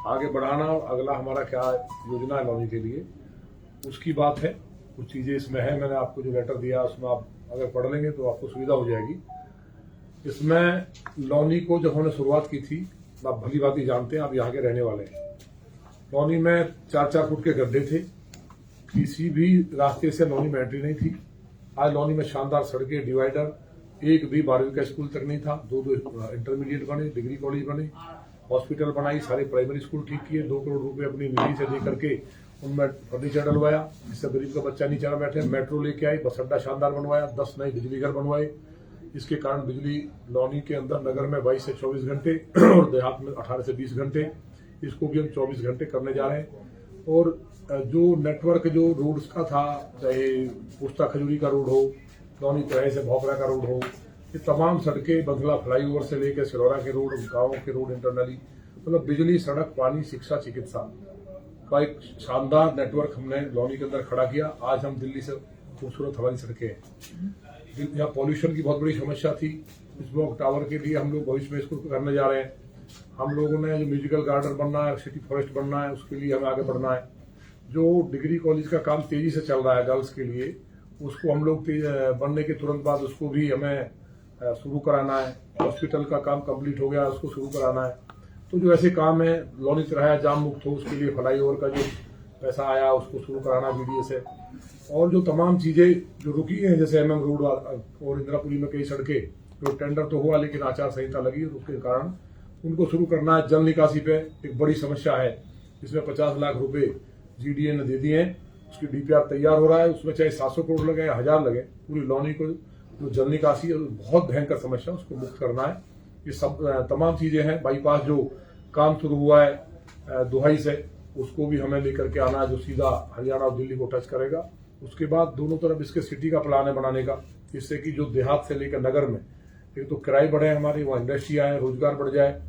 आगे बढ़ाना और अगला हमारा क्या योजना है लॉनी के लिए उसकी बात है। कुछ चीज़ें इसमें है, मैंने आपको जो लेटर दिया उसमें आप अगर पढ़ लेंगे तो आपको सुविधा हो जाएगी। इसमें लॉनी को जब हमने शुरुआत की थी, आप भली बात ही जानते हैं, आप यहाँ के रहने वाले हैं। लॉनी में 4-4 फुट के गड्ढे थे, किसी भी रास्ते से लॉनी में एंट्री नहीं थी। आज लॉनी में शानदार सड़कें, डिवाइडर, एक भी 12वीं का स्कूल तक नहीं था, 2 इंटरमीडिएट बने, डिग्री कॉलेज बने, हॉस्पिटल बनाई, सारे प्राइमरी स्कूल ठीक किए, 2 करोड़ रुपए अपनी निधि से दे करके उनमें फर्नीचर डलवाया जिससे गरीब का बच्चा नीचे न बैठे। मेट्रो लेके आई, बस अड्डा शानदार बनवाया, 10 नए बिजली घर बनवाए। इसके कारण बिजली लॉनी के अंदर नगर में 22 से 24 घंटे और देहात में 18 से 20 घंटे, इसको भी हम 24 घंटे करने जा रहे हैं। और जो नेटवर्क जो रोड्स का था, चाहे पुस्ता खजूरी का रोड हो, लॉनी तरह से भोपरा का रोड हो, ये तमाम सड़कें बंगला फ्लाईओवर से लेकर सिरौरा के रोड, गाँव के रोड इंटरनली, मतलब बिजली, सड़क, पानी, शिक्षा, चिकित्सा का एक शानदार नेटवर्क हमने लॉनी के अंदर खड़ा किया। आज हम दिल्ली से खूबसूरत हमारी सड़कें हैं। यहाँ पॉल्यूशन की बहुत बड़ी समस्या थी, स्मोक टावर के लिए हम लोग भविष्य में इसको करने जा रहे हैं। हम लोगों ने जो म्यूजिकल गार्डन बनना है, सिटी फॉरेस्ट बनना है, उसके लिए हमें आगे बढ़ना है। जो डिग्री कॉलेज का काम तेजी से चल रहा है गर्ल्स के लिए, उसको हम लोग बनने के तुरंत बाद उसको भी हमें शुरू कराना है। हॉस्पिटल का काम कंप्लीट हो गया, उसको शुरू कराना है। तो जो ऐसे काम है, लॉनी तिराहा जाम मुक्त हो, उसके लिए फ्लाईओवर का जो पैसा आया उसको शुरू कराना बीडीए से। और जो तमाम चीजें जो रुकी हैं, जैसे MM रोड और इंदिरापुरी में कई सड़कें, जो टेंडर तो हुआ लेकिन आचार संहिता लगी और उसके कारण उनको शुरू करना है। जल निकासी पे एक बड़ी समस्या है, इसमें 50 लाख रुपए GDA ने दे दिए हैं, उसकी DPR तैयार हो रहा है। उसमें चाहे 700 करोड़ लगे या 1000 लगे, पूरी लॉनी को जो जल निकासी है बहुत भयंकर समस्या, उसको मुक्त करना है। ये सब तमाम चीजें हैं। बाईपास जो काम शुरू हुआ है दुहाई से, उसको भी हमें लेकर के आना है, जो सीधा हरियाणा और दिल्ली को टच करेगा। उसके बाद दोनों तरफ इसके सिटी का प्लान है बनाने का, जिससे कि जो देहात से लेकर नगर में एक तो किराए बढ़े हमारे, वहाँ इंडस्ट्री आए, रोजगार बढ़ जाए,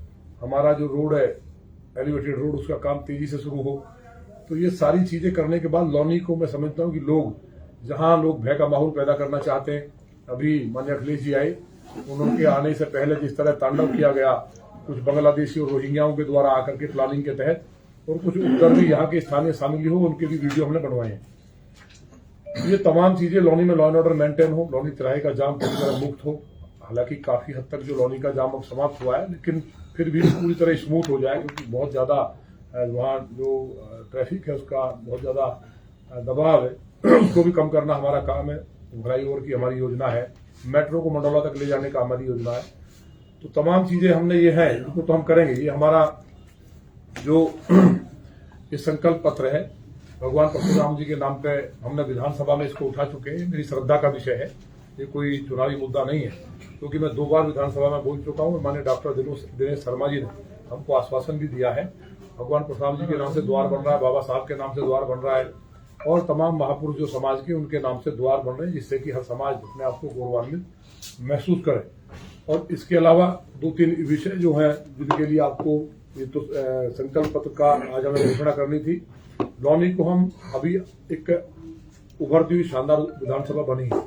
हमारा जो रोड है एलिवेटेड रोड उसका काम तेजी से शुरू हो। तो ये सारी चीजें करने के बाद लॉनी को मैं समझता हूँ कि लोग जहाँ लोग भय का माहौल पैदा करना चाहते हैं, अभी माननीय अखिलेश जी आए, उनके आने से पहले जिस तरह तांडव किया गया कुछ बांग्लादेशी और रोहिंग्याओं के द्वारा आकर के प्लानिंग के तहत, और कुछ उत्तर भी यहाँ के स्थानीय शामिल हो, उनके भी वीडियो हमने बनवाए हैं। ये तमाम चीजें लॉनी में लॉ एंड ऑर्डर मेंटेन हो, लॉनी तिराहे का जाम पूरी तरह मुक्त हो। हालांकि काफी हद तक जो लॉनी का जाम अब समाप्त हुआ है, लेकिन फिर भी पूरी तरह स्मूथ हो जाए, क्योंकि बहुत ज्यादा वहाँ जो ट्रैफिक है उसका बहुत ज्यादा दबाव है, उसको भी कम करना हमारा काम है। फ्लाईओवर की हमारी योजना है, मेट्रो को मंडौला तक ले जाने का हमारी योजना है। तो तमाम चीजें हमने ये है, इनको तो हम करेंगे। ये हमारा जो ये संकल्प पत्र है, भगवान परशुराम जी के नाम पे हमने विधानसभा में इसको उठा चुके हैं। मेरी श्रद्धा का विषय है, ये कोई चुनावी मुद्दा नहीं है, क्योंकि मैं 2 बार विधानसभा में बोल चुका हूँ। माननीय डॉक्टर दिनेश शर्मा जी ने हमको आश्वासन भी दिया है, भगवान परशुराम जी के नाम से द्वार बन रहा है, बाबा साहब के नाम से द्वार बन रहा है, और तमाम महापुरुष जो समाज के उनके नाम से द्वार बन रहे हैं, जिससे कि हर समाज अपने आप को गौरवान्वित महसूस करे। और इसके अलावा 2-3 विषय जो हैं जिनके लिए आपको ये तो संकल्प पत्र का आज हमें घोषणा करनी थी। लॉनी को हम अभी एक उभरती हुई शानदार विधानसभा बनी है,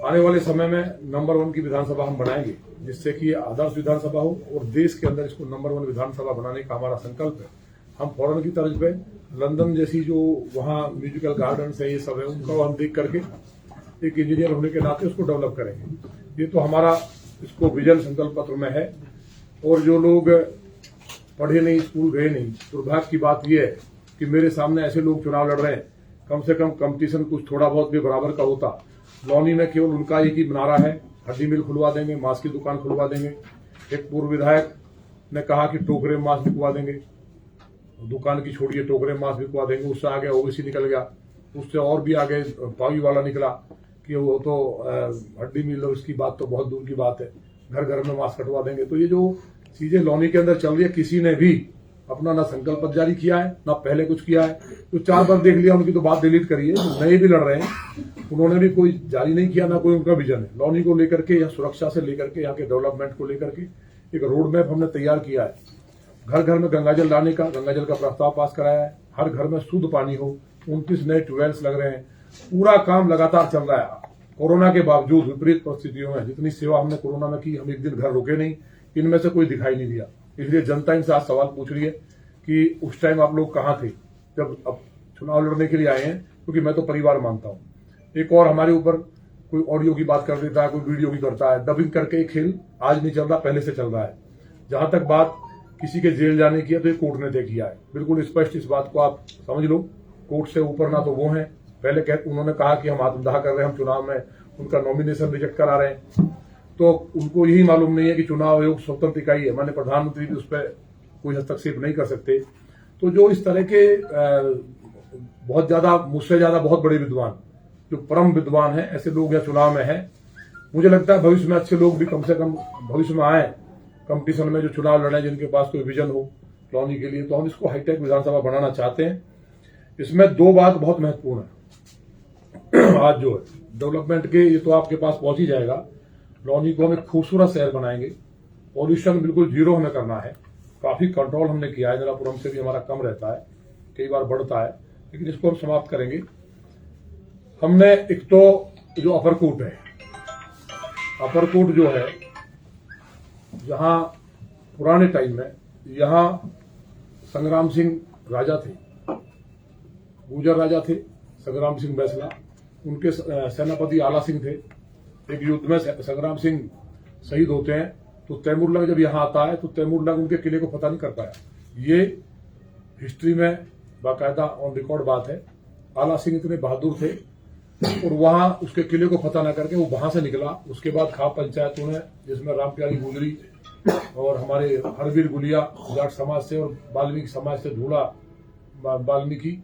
आने वाले समय में नंबर 1 की विधानसभा हम बनाएंगे, जिससे कि आदर्श विधानसभा हो और देश के अंदर इसको नंबर 1 विधानसभा बनाने का हमारा संकल्प है। हम फॉरेन की तर्ज पे लंदन जैसी जो वहाँ म्यूजिकल गार्डन्स है, ये सब है, उनका हम देख करके एक इंजीनियर होने के नाते उसको डेवलप करेंगे। ये तो हमारा इसको विजन संकल्प पत्र में है। और जो लोग पढ़े नहीं, स्कूल गए नहीं, दुर्भाग्य की बात यह है कि मेरे सामने ऐसे लोग चुनाव लड़ रहे हैं। कम से कम कंपटीशन कुछ थोड़ा बहुत भी बराबर का होता। लॉनी में केवल उनका एक ही नारा है, हड्डी मिल खुलवा देंगे, मांस की दुकान खुलवा देंगे। एक पूर्व विधायक ने कहा कि टोकरे में मांस बिकवा देंगे, दुकान की छोड़िए, टोकरे में मांस बिकवा देंगे। उससे आगे ओबीसी निकल गया, उससे और भी आगे पावी वाला निकला कि वो तो हड्डी मिल, उसकी बात तो बहुत दूर की बात है, घर घर में मांस कटवा देंगे। तो ये जो चीजें लॉनी के अंदर चल रही है, किसी ने भी अपना ना संकल्प पत्र जारी किया है, ना पहले कुछ किया है। तो 4 बार देख लिया, उनकी तो बात डिलीट करिए। नए भी लड़ रहे हैं, उन्होंने भी कोई जारी नहीं किया, ना कोई उनका विजन है। लॉनी को लेकर के या सुरक्षा से लेकर के, यहाँ के डेवलपमेंट को लेकर के एक रोड मैप हमने तैयार किया है। घर घर में गंगाजल लाने का, गंगाजल का प्रस्ताव पास कराया है। हर घर में शुद्ध पानी हो, 29 नए ट्यूबवेल्स लग रहे हैं। पूरा काम लगातार चल रहा है। कोरोना के बावजूद विपरीत परिस्थितियों में जितनी सेवा हमने कोरोना में की, हम एक दिन घर रुके नहीं, इनमें से कोई दिखाई नहीं दिया। इसलिए जनता इनसे आज सवाल पूछ रही है कि उस टाइम आप लोग कहाँ थे जब अब चुनाव लड़ने के लिए आए हैं, क्योंकि मैं तो परिवार मानता हूँ। एक और हमारे ऊपर कोई ऑडियो की बात कर देता है, कोई वीडियो की करता है, डबिंग करके ये खेल आज नहीं चल रहा, पहले से चल रहा है। जहां तक बात किसी के जेल जाने की है तो ये कोर्ट ने तय किया है, बिल्कुल स्पष्ट, इस बात को आप समझ लो। कोर्ट से ऊपर ना तो वो है, पहले उन्होंने कहा कि हम आत्मदाह कर रहे हैं, हम चुनाव में उनका नॉमिनेशन रिजेक्ट करा रहे हैं, तो उनको यही मालूम नहीं है कि चुनाव आयोग स्वतंत्र इकाई है, माननीय प्रधानमंत्री भी उस पर कोई हस्तक्षेप नहीं कर सकते। तो जो इस तरह के बहुत ज्यादा, मुझसे ज्यादा बहुत बड़े विद्वान, जो परम विद्वान हैं, ऐसे लोग यहाँ चुनाव में हैं, मुझे लगता है भविष्य में अच्छे लोग भी कम से कम भविष्य में आए कंपटीशन में, जो चुनाव लड़े, जिनके पास कोई विजन हो लॉनी के लिए। तो हम इसको हाईटेक विधानसभा बनाना चाहते हैं। इसमें दो बात बहुत महत्वपूर्ण है। आज जो है डेवलपमेंट के, ये तो आपके पास पहुंच ही जाएगा। लॉनी को हम एक खूबसूरत शहर बनाएंगे, पॉल्यूशन बिल्कुल जीरो हमें करना है। काफी कंट्रोल हमने किया है, जलापुरम से भी हमारा कम रहता है, कई बार बढ़ता है, लेकिन इसको हम समाप्त करेंगे। हमने एक तो जो अपरकोट है, अपरकोट जो है, जहां पुराने टाइम में यहां संग्राम सिंह राजा थे, गुर्जर राजा थे, संग्राम सिंह बैसला, उनके सेनापति आला सिंह थे। एक युद्ध में संग्राम सिंह शहीद होते हैं, तो तैमूरलंग जब यहाँ आता है तो तैमूरलंग उनके किले को फतह नहीं कर पाया। ये हिस्ट्री में बाकायदा ऑन रिकॉर्ड बात है। आला सिंह इतने बहादुर थे और वहां उसके किले को फतह न करके वो वहां से निकला। उसके बाद खाप पंचायतों ने, जिसमें राम प्यारी गुजरी और हमारे हरवीर गुलिया जाट समाज से और वाल्मीकि समाज से ढूंढा वाल्मीकि,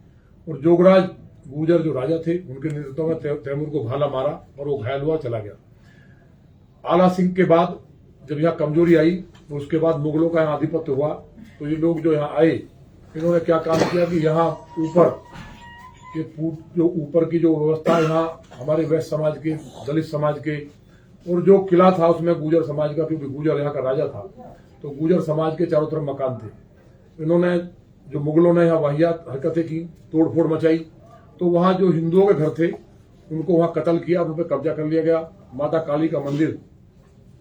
और जोगराज गुर्जर जो राजा थे, उनके नेतृत्व में तैमूर को भाला मारा और वो घायल हुआ, चला गया। आला सिंह के बाद जब यहाँ कमजोरी आई तो उसके बाद मुगलों का यहाँ आधिपत्य हुआ। तो ये लोग जो यहाँ आए, इन्होंने क्या काम किया कि यहाँ ऊपर के जो ऊपर की जो व्यवस्था यहाँ हमारे वैश्य समाज के, दलित समाज के, और जो किला था उसमें गुर्जर समाज का, क्योंकि गुर्जर यहाँ का राजा था, तो गुर्जर समाज के चारों तरफ मकान थे। इन्होंने, जो मुगलों ने यहाँ वाहियात हरकतें की, तोड़फोड़ मचाई, तो वहां जो हिंदुओं के घर थे उनको वहां कत्ल किया, उन पर कब्जा कर लिया गया। माता काली का मंदिर,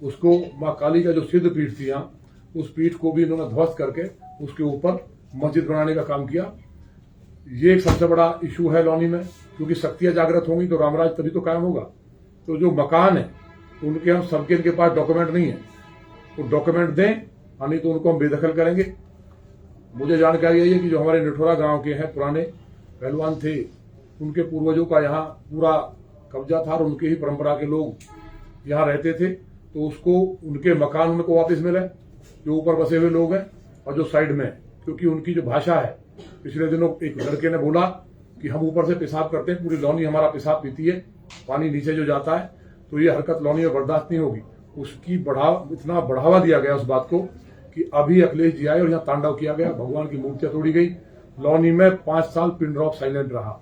उसको माँ काली का जो सिद्ध पीठ थी यहाँ, उस पीठ को भी इन्होंने ध्वस्त करके उसके ऊपर मस्जिद बनाने का काम किया। ये एक सबसे बड़ा इशू है लॉनी में, क्योंकि शक्तियां जागृत होंगी तो रामराज तभी तो कायम होगा। तो जो मकान है उनके, हम सबके इनके पास डॉक्यूमेंट नहीं है, तो डॉक्यूमेंट दें, नहीं तो उनको हम बेदखल करेंगे। मुझे जानकारी आई है कि जो हमारे निठोरा गांव के हैं, पुराने पहलवान थे, उनके पूर्वजों का यहाँ पूरा कब्जा था और उनके ही परंपरा के लोग यहाँ रहते थे। तो उसको, उनके मकान उनको वापस मिले, जो ऊपर बसे हुए लोग हैं और जो साइड में, क्योंकि उनकी जो भाषा है, पिछले दिनों एक लड़के ने बोला कि हम ऊपर से पेशाब करते हैं, पूरी लॉनी हमारा पेशाब पीती है, पानी नीचे जो जाता है, तो ये हरकत लॉनी में बर्दाश्त नहीं होगी। उसकी इतना बढ़ावा दिया गया उस बात को कि अभी अखिलेश जी आए और यहाँ तांडव किया गया, भगवान की मूर्तियां तोड़ी गई। लॉनी में 5 साल पिन ड्रॉप साइलेंट रहा।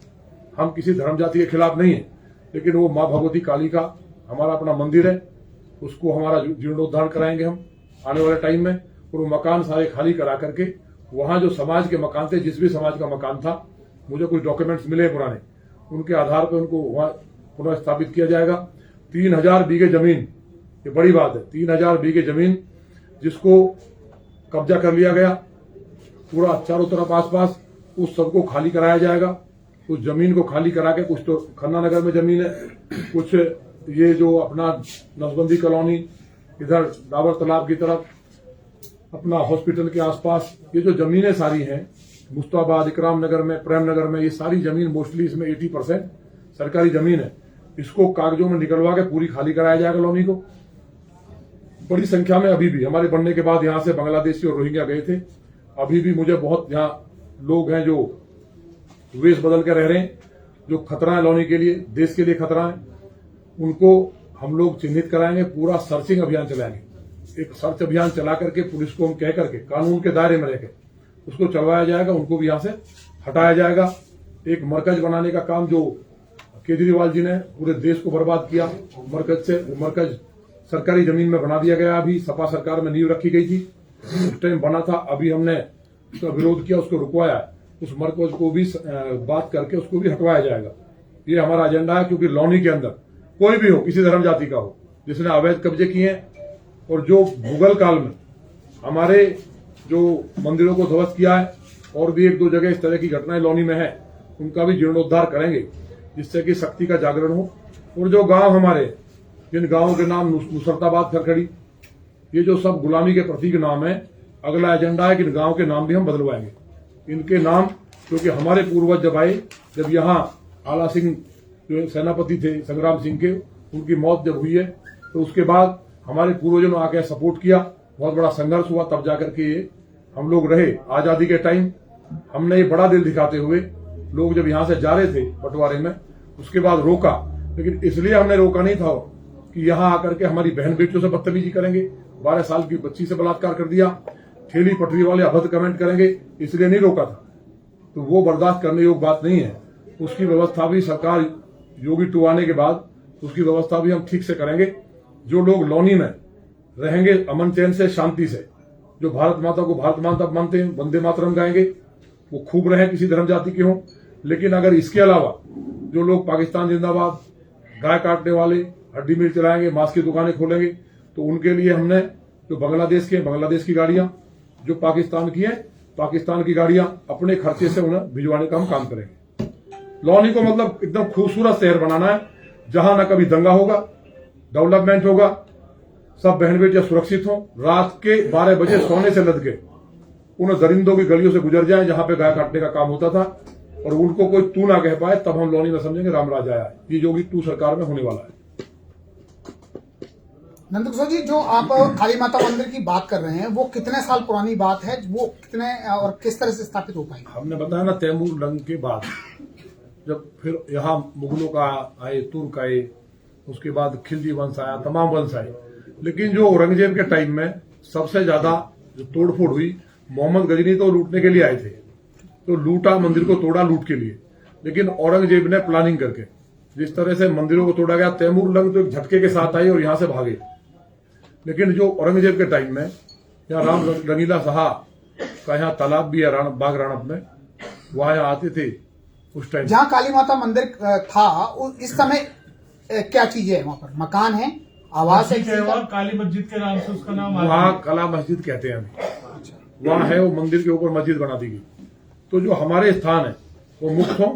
हम किसी धर्म जाति के खिलाफ नहीं है, लेकिन वो माँ भगवती काली का हमारा अपना मंदिर है, उसको हमारा जीर्णोद्धार कराएंगे हम आने वाले टाइम में। और वो मकान सारे खाली करा करके, वहां जो समाज के मकान थे, जिस भी समाज का मकान था, मुझे कुछ डॉक्यूमेंट्स मिले पुराने, उनके आधार पर उनको वहां पुनः स्थापित किया जाएगा। 3000 बीघे जमीन, ये बड़ी बात है, 3000 बीघे जमीन जिसको कब्जा कर लिया गया पूरा चारों तरफ आसपास, उस सबको खाली कराया जाएगा। उस जमीन को खाली करा के, कुछ तो खन्ना नगर में जमीन है, कुछ ये जो अपना नसबंदी कॉलोनी इधर डाबर तालाब की तरफ, अपना हॉस्पिटल के आसपास, ये जो जमीनें सारी हैं, मुस्ताबाद, इकराम नगर में, प्रेम नगर में, ये सारी जमीन मोस्टली, इसमें 80% सरकारी जमीन है। इसको कागजों में निकलवा के पूरी खाली कराया जाएगा लॉनी को। बड़ी संख्या में अभी भी हमारे बनने के बाद यहाँ से बांग्लादेशी और रोहिंग्या गए थे। अभी भी मुझे बहुत यहाँ लोग हैं जो वेश बदल के रह रहे हैं, जो खतरा है लॉनी के लिए, देश के लिए खतरा है, उनको हम लोग चिन्हित कराएंगे। पूरा सर्चिंग अभियान चलाएंगे, एक सर्च अभियान चला करके पुलिस को हम कह करके कानून के दायरे में रहकर उसको चलवाया जाएगा, उनको भी यहाँ से हटाया जाएगा। एक मरकज बनाने का काम जो केजरीवाल जी ने पूरे देश को बर्बाद किया, मरकज सरकारी जमीन में बना दिया गया। अभी सपा सरकार में नींव रखी गई थी, उस टाइम बना था, अभी हमने उसका विरोध किया, उसको रुकवाया। उस मरकज को भी बात करके उसको भी हटवाया जाएगा। ये हमारा एजेंडा है, क्योंकि लॉनी के अंदर कोई भी हो, किसी धर्म जाति का हो, जिसने अवैध कब्जे किए हैं और जो मुगल काल में हमारे जो मंदिरों को ध्वस्त किया है, और भी एक दो जगह इस तरह की घटनाएं लौनी में है, उनका भी जीर्णोद्धार करेंगे, जिससे कि शक्ति का जागरण हो। और जो गांव हमारे, जिन गांवों के नाम नुसरताबाद, खरखड़ी, ये जो सब गुलामी के प्रतीक नाम है, अगला एजेंडा है कि इन गांव के नाम भी हम बदलवाएंगे। इनके नाम, क्योंकि हमारे पूर्वज जब आए, जब यहाँ आला सिंह जो सेनापति थे संग्राम सिंह के, उनकी मौत जब हुई है, तो उसके बाद हमारे पूर्वजों ने आके सपोर्ट किया, बहुत बड़ा संघर्ष हुआ, तब जाकर के ये हम लोग रहे। आजादी के टाइम हमने ये बड़ा दिल दिखाते हुए लोग जब यहाँ से जा रहे थे बंटवारे में, उसके बाद रोका, लेकिन इसलिए हमने रोका नहीं था कि यहाँ आकर के हमारी बहन बेटियों से बदतमीजी करेंगे, 12 साल की बच्ची से बलात्कार कर दिया, ठेली पटरी वाले अभद्र कमेंट करेंगे, इसलिए नहीं रोका था। तो वो बर्दाश्त करने योग्य बात नहीं है। उसकी व्यवस्था भी सरकार योगी 2 आने के बाद उसकी व्यवस्था भी हम ठीक से करेंगे। जो लोग लौनी में रहेंगे अमन चैन से, शांति से, जो भारत माता को भारत माता मानते हैं, वंदे मातरम गाएंगे, वो खूब रहे, किसी धर्म जाति के हों। लेकिन अगर इसके अलावा जो लोग पाकिस्तान जिंदाबाद, गाय काटने वाले, हड्डी मिल चलाएंगे, मांस की दुकानें खोलेंगे, तो उनके लिए हमने जो बांग्लादेश के, बांग्लादेश की गाड़ियां, जो पाकिस्तान की है, पाकिस्तान की गाड़ियां अपने खर्चे से उन्हें भिजवाने का हम काम करेंगे। लौनी को मतलब एकदम खूबसूरत शहर बनाना है, जहां न कभी दंगा होगा, डेवलपमेंट होगा, सब बहन बेटियां सुरक्षित हों, रात के 12 बजे सोने से लद के उन दरिंदों की गलियों से गुजर जाएं जहां पे गाय काटने का काम होता था, और उनको कोई तू ना कह पाए, तब हम लौनी में समझेंगे रामराज आया। ये योगी 2 सरकार में होने वाला है। नंदकिशोर जी, जो आप काली माता मंदिर की बात कर रहे हैं, वो कितने साल पुरानी बात है, वो कितने और किस तरह से स्थापित हो पाएगी? हमने बताया ना, तैमूर लंग के बाद जब फिर यहाँ मुगलों का आए, तुर्क आए, उसके बाद खिलजी वंश आया, तमाम वंश आए, लेकिन जो औरंगजेब के टाइम में सबसे ज्यादा जो तोड़फोड़ हुई, मोहम्मद गजनी तो लूटने के लिए आए थे, तो लूटा, मंदिर को तोड़ा लूट के लिए, लेकिन औरंगजेब ने प्लानिंग करके जिस तरह से मंदिरों को तोड़ा गया, तैमूर लंग तो एक झटके के साथ आई और यहां से भागे। लेकिन जो औरंगजेब के टाइम में यहाँ राम रंगीला साहब का यहाँ तालाब भी है, बाग राणप में, वहां यहाँ आते थे उस टाइम। जहाँ काली माता मंदिर था इस समय क्या चीजें है वहाँ पर? मकान है, आवास है, काली मस्जिद के नाम से उसका नाम, वहाँ कला मस्जिद कहते हैं हम। वहाँ है, वो मंदिर के ऊपर मस्जिद बना दी गई। तो जो हमारे स्थान है वो मुक्त हों,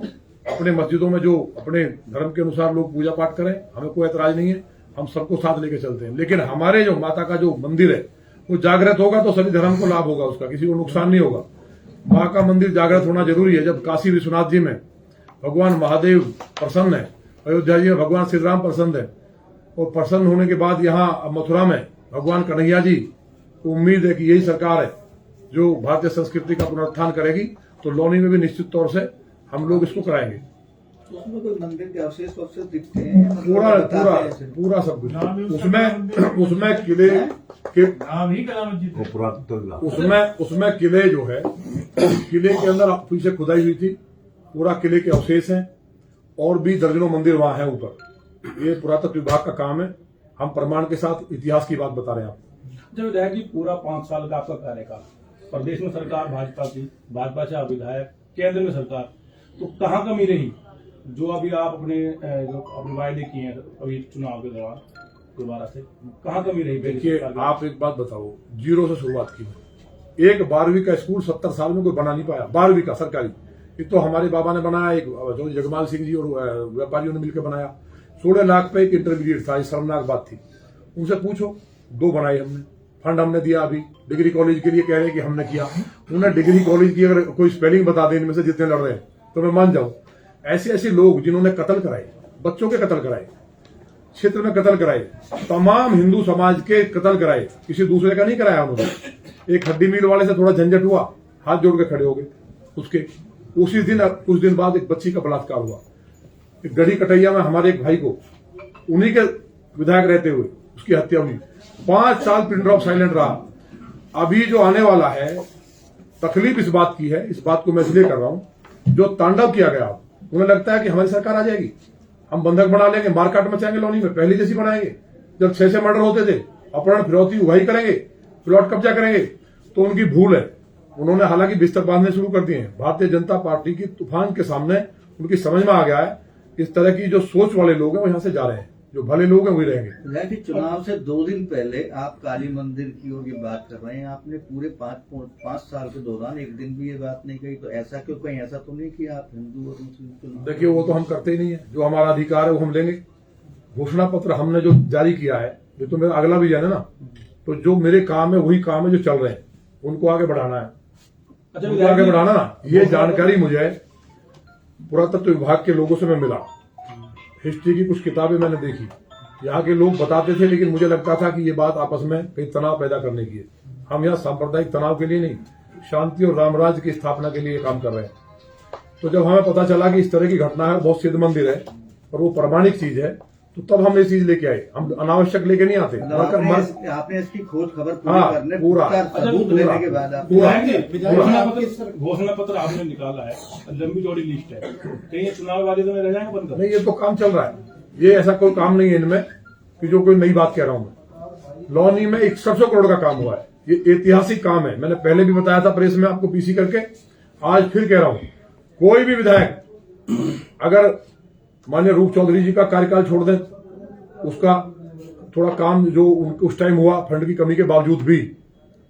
अपने मस्जिदों में जो अपने धर्म के अनुसार लोग पूजा पाठ करें, हमें कोई ऐतराज नहीं है, हम सबको साथ लेके चलते हैं। लेकिन हमारे जो माता का जो मंदिर है वो जागृत होगा तो सभी धर्म को लाभ होगा, उसका किसी को नुकसान नहीं होगा। माँ का मंदिर जागृत होना जरूरी है। जब काशी विश्वनाथ जी में भगवान महादेव प्रसन्न है, अयोध्या जी में भगवान श्री राम प्रसन्न है, और प्रसन्न होने के बाद यहाँ मथुरा में भगवान कन्हैया जी, तो उम्मीद है कि यही सरकार है जो भारतीय संस्कृति का पुनरुत्थान करेगी। तो लौनी में भी निश्चित तौर से हम लोग इसको कराएंगे। उसमें कोई मंदिर के अवशेष दिखते हैं? पूरा सब कुछ उसमें किले के नाम ही कला मस्जिद है। उसमें किले जो है, किले के अंदर पीछे खुदाई हुई थी, पूरा किले के अवशेष हैं, और भी दर्जनों मंदिर वहां है ऊपर। ये पुरातत्व विभाग का काम है, हम प्रमाण के साथ इतिहास की बात बता रहे हैं आपको। जब विधायक जी पूरा 5 साल का आपका कार्यकाल, प्रदेश में सरकार भाजपा की, भाजपा से आप विधायक, केंद्र में सरकार, तो कहाँ कमी रही जो अभी आप अपने वायदे किए हैं अभी चुनाव के दौरान दोबारा से, कहाँ कमी रही? देखिए, आप एक बात बताओ, 0 से शुरुआत की। एक 12वीं का स्कूल 70 साल में कोई बना नहीं पाया, 12वीं का सरकारी। एक तो हमारे बाबा ने बनाया, एक जो जगमाल सिंह जी और व्यापारियों ने मिलकर बनाया। 16 लाख पे एक इंटरमीडिएट था, शर्मनाक बात थी। उनसे पूछो, 2 बनाए हमने, फंड हमने दिया। अभी डिग्री कॉलेज के लिए कह रहे हैं कि हमने किया। उन्हें डिग्री कॉलेज की अगर कोई स्पेलिंग बता दे इनमें से जितने लड़ रहे हैं तो मैं मान जाऊं। ऐसे ऐसे लोग जिन्होंने कत्ल कराए, बच्चों के कत्ल कराए, क्षेत्र में कत्ल कराए, तमाम हिंदू समाज के कत्ल कराए, किसी दूसरे का नहीं कराया उन्होंने। एक हड्डी मिल वाले से थोड़ा झंझट हुआ, हाथ जोड़ के खड़े हो गए उसके। उसी दिन कुछ दिन बाद एक बच्ची का बलात्कार हुआ। एक गढ़ी कटैया में हमारे एक भाई को, उन्हीं के विधायक रहते हुए उसकी हत्या हुई। 5 साल पिन ड्रॉप साइलेंट रहा। अभी जो आने वाला है, तकलीफ इस बात की है, इस बात को मैं इसलिए कर रहा हूं, जो तांडव किया गया, उन्हें लगता है कि हमारी सरकार आ जाएगी, हम बंधक बना लेंगे, मारकाट मचाएंगे लौनी में, पहले जैसी बनाएंगे। जब 6 मर्डर होते थे, अपहरण फिरौती वही करेंगे, प्लॉट कब्जा करेंगे। तो उनकी भूल है। उन्होंने हालांकि बिस्तर बांधने शुरू कर दिए हैं। भारतीय जनता पार्टी की तूफान के सामने उनकी समझ में आ गया है, इस तरह की जो सोच वाले लोग हैं वो यहां से जा रहे हैं। जो भले लोग हैं वही रहेंगे। विधायक जी, चुनाव से 2 दिन पहले आप काली मंदिर की और ये बात कर रहे हैं, आपने पूरे 5 साल के दौरान एक दिन भी ये बात नहीं कही, तो ऐसा क्यों? कहीं ऐसा तो नहीं किया आप हिंदू और मुस्लिम चुनाव? देखिए, वो तो हम करते ही नहीं है। जो हमारा अधिकार है वो हम लेंगे। घोषणा पत्र हमने जो जारी किया है, ये तो मेरा अगला भी जाने ना, तो जो मेरे काम है वही काम है जो चल रहे हैं, उनको आगे बढ़ाना है। अच्छा, उनको आगे बढ़ाना ना, ये जानकारी मुझे पुरातत्व विभाग के लोगों से मैं मिला, हिस्ट्री की कुछ किताबें मैंने देखी, यहाँ के लोग बताते थे, लेकिन मुझे लगता था कि ये बात आपस में कहीं तनाव पैदा करने की है। हम यहाँ सांप्रदायिक तनाव के लिए नहीं, शांति और रामराज्य की स्थापना के लिए काम कर रहे हैं। तो जब हमें पता चला कि इस तरह की घटना है, बहुत सिद्ध मंदिर है और वो प्रमाणिक चीज है, तो तब हम ये चीज लेके आए। हम अनावश्यक लेके नहीं आते। आपने इसकी खोज खबर पूरी हाँ, करने पूरा सबूत लेने के बाद आप घोषणा पत्र आपने निकाला है, लंबी चौड़ी लिस्ट है, कहीं ये चुनाव वाले तो रह जाएंगे बनकर? नहीं, ये तो काम चल रहा है। ये ऐसा कोई काम नहीं है इनमें कि जो कोई नई बात कह रहा हूं मैं। लौनी में 6100 करोड़ का काम हुआ है। ये ऐतिहासिक काम है। मैंने पहले भी बताया था प्रेस में आपको पीसी करके, आज फिर कह रहा हूं, कोई भी विधायक अगर माननीय रूप चौधरी जी का कार्यकाल छोड़ दें, उसका थोड़ा काम जो उस टाइम हुआ फंड की कमी के बावजूद भी,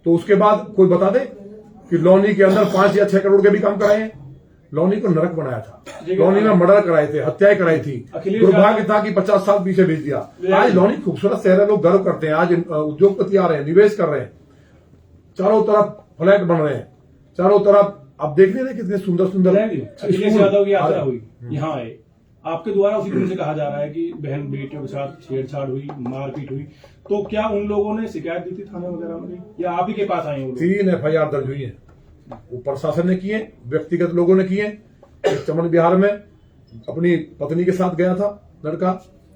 तो उसके बाद कोई बता दे कि लौनी के अंदर 5 या 6 करोड़ के भी काम कराए हैं। लौनी को नरक बनाया था, लौनी में मर्डर कराए थे, हत्याएं कराई थी, दुर्भाग्य था कि 50 साल पीछे भेज दिया। आज लौनी खूबसूरत शहर है, लोग गर्व करते हैं। आज उद्योगपति आ रहे हैं, निवेश कर रहे हैं, चारों तरफ फ्लैट बन रहे हैं, चारों तरफ आप देख रहे हैं कितने सुंदर सुंदर। अखिलेश यादव की यात्रा हुई, यहाँ आए, आपके द्वारा उसी दिन से कहा जा रहा है कि बहन बेटियों के साथ छेड़छाड़ हुई, मारपीट हुई, तो क्या उन लोगों ने शिकायत दी थी थाने वगैरह में, या आप ही के पास आए? 3 FIR दर्ज हुई है। वो प्रशासन ने किए, व्यक्तिगत लोगों ने किए। चमन बिहार में अपनी पत्नी के साथ गया था लड़का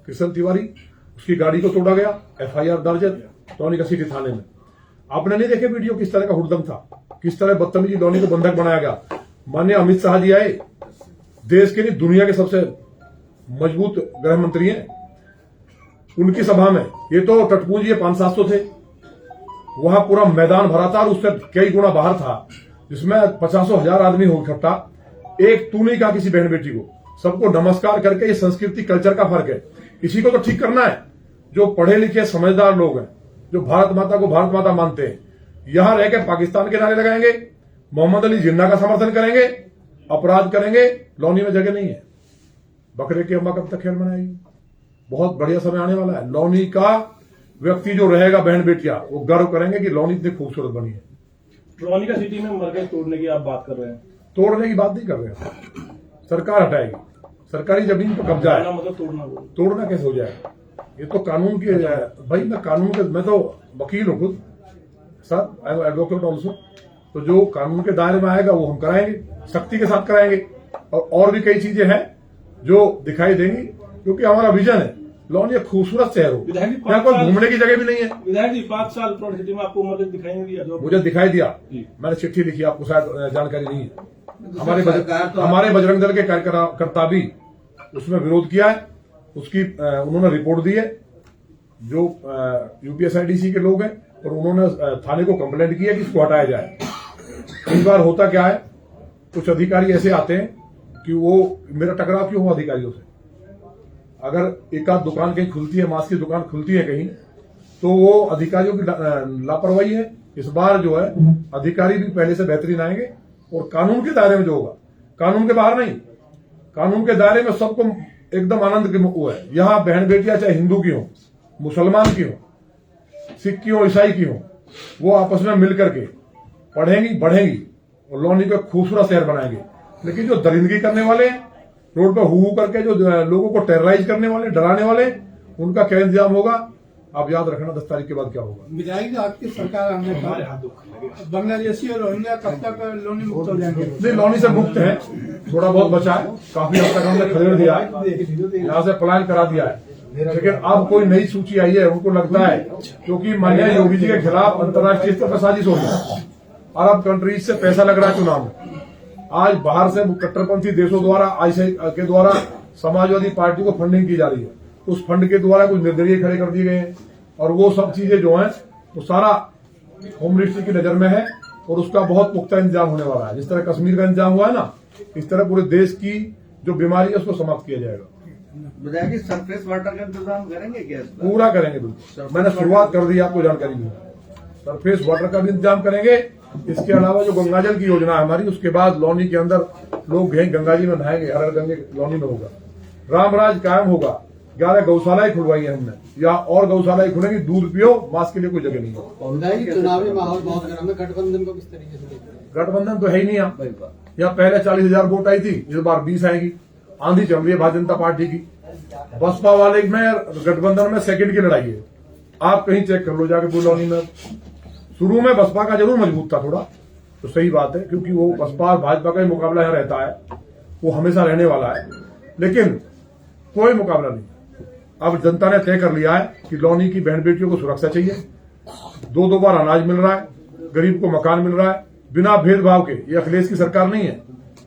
कृष्ण तिवारी, उसकी गाड़ी को तोड़ा गया, FIR दर्ज है लौनी का सिटी थाने में। आपने नहीं देखे वीडियो किस तरह का हुड़दंग था, किस तरह बदतमीजी लौनी को बंधक बनाया गया। माननीय अमित शाह जी आए, देश के नहीं दुनिया के सबसे मजबूत गृह मंत्री हैं, उनकी सभा में ये तो टटपूंजी 500-700 थे, वहां पूरा मैदान भरा था और उससे कई गुना बाहर था, जिसमें 50-1,000 आदमी हो इकट्ठा। एक तू नहीं कहा किसी बहन बेटी को, सबको नमस्कार करके। ये संस्कृति कल्चर का फर्क है। इसी को तो ठीक करना है। जो पढ़े लिखे समझदार लोग हैं, जो भारत माता को भारत माता मानते हैं, यहां रह के पाकिस्तान के नारे लगाएंगे, मोहम्मद अली जिन्ना का समर्थन करेंगे, अपराध करेंगे। लौनी में जगह नहीं है। बकरे की अम्मा कब तक खेल मनाएगी? बहुत बढ़िया समय आने वाला है। लौनी का व्यक्ति जो रहेगा, बहन बेटियां, वो गर्व करेंगे कि लौनी इतनी खूबसूरत बनी है। लौनी का सिटी में मरकज तोड़ने की आप बात कर रहे हैं? तोड़ने की बात नहीं कर रहे हैं, सरकार हटाएगी। सरकारी जमीन पर कब्जा है, मतलब तोड़ना कैसे हो जाएगा? ये तो कानून की भाई, मैं कानून के, मैं तो वकील हूं खुद sir, I am advocate also. तो जो कानून के दायरे में आएगा वो हम कराएंगे, सख्ती के साथ कराएंगे। और भी कई चीजें हैं जो दिखाई देंगी, क्योंकि हमारा विजन है लौनी एक खूबसूरत शहर हो, यहाँ कोई घूमने की जगह भी नहीं है। विधायक जी, 5 साल पुरानी सिटी में आपको मरकज दिखाई नहीं दिया? मुझे दिखाई दिया, मैंने चिट्ठी लिखी, आपको शायद जानकारी नहीं है। हमारे बजरंग दल के कार्यकर्ता भी उसमें विरोध किया है, उसकी उन्होंने रिपोर्ट दी है, जो UPSIDC के लोग हैं, और उन्होंने थाने को कंप्लेंट की है कि इसको हटाया जाए। कई बार होता क्या है, कुछ अधिकारी ऐसे आते हैं कि वो, मेरा टकराव क्यों हुआ अधिकारियों से, अगर एक आध दुकान कहीं खुलती है, मांस की दुकान खुलती है कहीं, तो वो अधिकारियों की लापरवाही है। इस बार जो है अधिकारी भी पहले से बेहतरीन आएंगे, और कानून के दायरे में जो होगा, कानून के बाहर नहीं, कानून के दायरे में सबको एकदम आनंद की वो है। यहाँ बहन बेटियां चाहे हिंदू की हो, मुसलमान की हो, सिख की हो, ईसाई की हो, वो आपस में मिल करके पढ़ेंगी, बढ़ेंगी और लौनी को खूबसूरत शहर बनाएंगे। लेकिन जो दरिंदगी करने वाले हैं, रोड पर हु करके जो लोगों को टेरराइज करने वाले, डराने वाले, उनका क्या इंतजाम होगा आप याद रखना। 10 तारीख के बाद क्या होगा। विधायक, आपकी सरकार आने पर बांग्लादेशी और रोहिंग्या कब तक लौनी मुक्त हो जाएंगे? नहीं, लौनी से मुक्त है, थोड़ा बहुत बचा है, काफी हद तक हमने खदेड़ दिया है, यहाँ से पलायन करा दिया है। लेकिन अब कोई नई सूची आई है, उनको लगता है क्योंकि माननीय योगी जी के खिलाफ अंतर्राष्ट्रीय स्तर पर साजिश हो गई, अरब कंट्रीज से पैसा लग रहा है चुनाव में। आज बाहर से कट्टरपंथी देशों द्वारा, ICI के द्वारा समाजवादी पार्टी को फंडिंग की जा रही है। उस फंड के द्वारा कुछ निर्दलीय खड़े कर दिए गए हैं, और वो सब चीजें जो हैं वो सारा होम मिनिस्ट्री की नजर में है, और उसका बहुत पुख्ता इंतजाम होने वाला है। जिस तरह कश्मीर का इंतजाम हुआ है ना, इस तरह पूरे देश की जो बीमारी है उसको समाप्त किया जाएगा। बताया सरफेस वाटर का इंतजाम करेंगे क्या इस बार? पूरा करेंगे बिल्कुल। मैंने शुरुआत कर दी, आपको जानकारी दी। सरफेस वाटर का भी इंतजाम करेंगे। इसके अलावा जो गंगाजल की योजना है हमारी, उसके बाद लौनी के अंदर लोग गंगा जी में नहाएंगे, हर गंगे लौनी में होगा। रामराज कायम होगा। 11 गौशालाएं खुलवाई है हमने, या और गौशालाएं खुलेंगी। दूध पियो, मांस के लिए कोई जगह नहीं है। चुनावी माहौल बहुत गर्म है, गठबंधन को किस तरीके से देखते हैं? गठबंधन तो है ही नहीं यहाँ पहले 40,000 वोट आई थी, इस बार 20 आएगी। आंधी चल रही है भारतीय जनता पार्टी की। बसपा वाले में गठबंधन में सेकंड की लड़ाई है। आप कहीं चेक कर लो जाके बुलौनी में। शुरू में बसपा का जरूर मजबूत था थोड़ा, तो सही बात है, क्योंकि वो बसपा और भाजपा का ही मुकाबला यहाँ रहता है, वो हमेशा रहने वाला है। लेकिन कोई मुकाबला नहीं। अब जनता ने तय कर लिया है कि लौनी की बहन बेटियों को सुरक्षा चाहिए। 2 बार अनाज मिल रहा है, गरीब को मकान मिल रहा है, बिना भेदभाव के। ये अखिलेश की सरकार नहीं है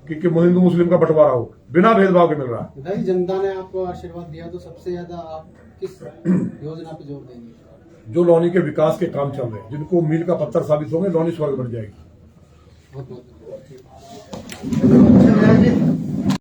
कि हिंदू मुस्लिम का बंटवारा हो, बिना भेदभाव के मिल रहा है। भाई जनता ने आपको आशीर्वाद दिया, तो सबसे ज्यादा आप किस योजना पे जोर देंगे? जो लौनी के विकास के काम चल रहे हैं, जिनको मील का पत्थर साबित होंगे, लौनी स्वर्ग बन जाएगी। बहुत बहुत